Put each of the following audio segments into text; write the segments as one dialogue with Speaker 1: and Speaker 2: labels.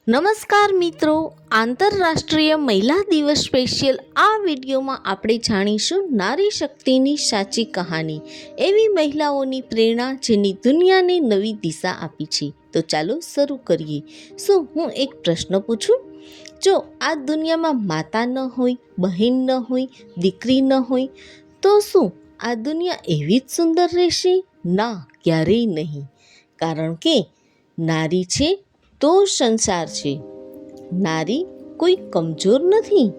Speaker 1: નમસ્કાર મિત્રો, આંતરરાષ્ટ્રીય મહિલા દિવસ સ્પેશિયલ આ વિડીયોમાં આપણે જાણીશું નારી શક્તિની સાચી કહાની, એવી મહિલાઓની પ્રેરણા જેની દુનિયાને નવી દિશા આપી છે. તો ચાલો શરૂ કરીએ. શું હું એક પ્રશ્ન પૂછું? જો આ દુનિયામાં માતા ન હોય, બહેન ન હોય, દીકરી ન હોય, તો શું આ દુનિયા એવી જ સુંદર રહેશે? ના, ક્યારેય નહીં. કારણ કે નારી છે તો સંસાર છે. નારી કોઈ કમજોર નથી.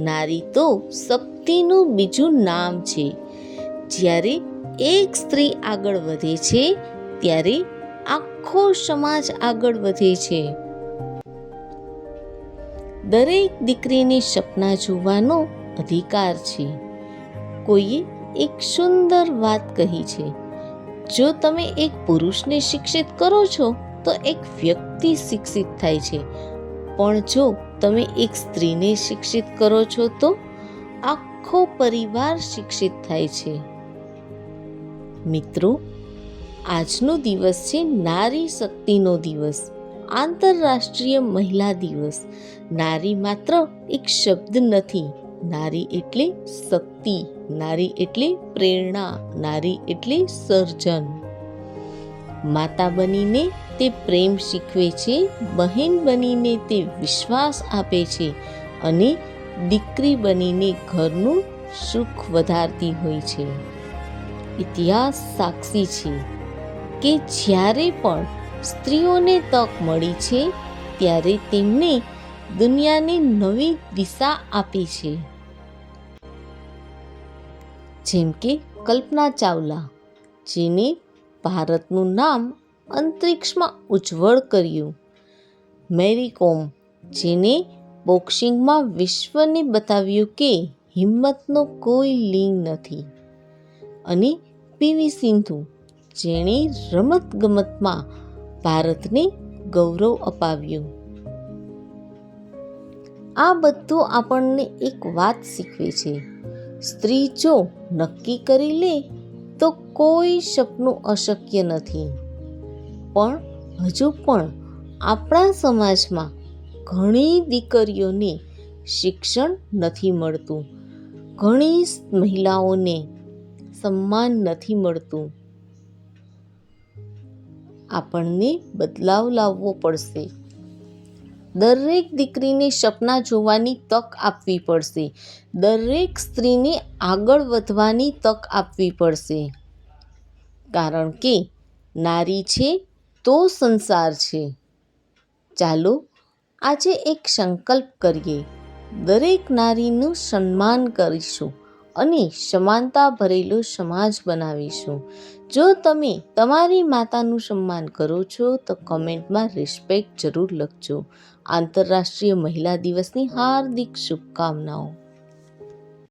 Speaker 1: નારી તો શક્તિનું બીજું નામ છે. જ્યારે એક સ્ત્રી આગળ વધે છે ત્યારે આખો સમાજ આગળ વધે છે. દરેક દીકરીને સપના જોવાનો અધિકાર છે. કોઈએ એક સુંદર વાત કહી છે, જો તમે એક પુરુષને શિક્ષિત કરો છો તો એક વ્યક્તિ શિક્ષિત થાય છે, પણ જો તમે એક સ્ત્રીને શિક્ષિત કરો છો તો આખો પરિવાર શિક્ષિત થાય છે. મિત્રો, આજનો દિવસ છે નારી શક્તિનો દિવસ, આંતરરાષ્ટ્રીય મહિલા દિવસ. નારી માત્ર એક શબ્દ નથી. નારી એટલે શક્તિ, નારી એટલે પ્રેરણા, નારી એટલે સર્જન. માતા બનીને તે પ્રેમ શીખવે છે, બહેન બનીને તે વિશ્વાસ આપે છે અને દીકરી બનીને ઘરનું સુખ વધારતી હોય છે. ઇતિહાસ સાક્ષી છે કે જ્યારે પણ સ્ત્રીઓને તક મળી છે ત્યારે તેમને દુનિયાને નવી દિશા આપી છે. જેમ કે કલ્પના ચાવલા, જેને ભારતનું નામ અંતરિક્ષમાં ઉજ્જવળ કર્યું. મેરી કોમ, જેને બોક્સિંગમાં વિશ્વને બતાવ્યું કે હિંમતનો કોઈ લિંગ નથી. અને પીવી સિંધુ, જેણે રમતગમતમાં ભારતને ગૌરવ અપાવ્યું. આ બધું આપણને એક વાત શીખવે છે, સ્ત્રી જો નક્કી કરી લે તો કોઈ સપનું અશક્ય નથી. પણ હજુ પણ આપણા સમાજમાં ઘણી દીકરીઓને શિક્ષણ નથી મળતું, ઘણી મહિલાઓને સન્માન નથી મળતું. આપણને બદલાવ લાવવો પડશે. દરેક દીકરીને સપના જોવાની તક આપવી પડશે. દરેક સ્ત્રીને આગળ વધવાની તક આપવી પડશે. કારણ કે નારી છે તો સંસાર છે. ચાલો આજે એક સંકલ્પ કરીએ, દરેક નારીનું સન્માન કરીશું અને સમાનતા ભરેલો સમાજ બનાવીશું. જો તમે તમારી માતાનું સન્માન કરો છો તો કમેન્ટમાં રિસ્પેક્ટ જરૂર લખજો. આંતરરાષ્ટ્રીય મહિલા દિવસની હાર્દિક શુભકામનાઓ.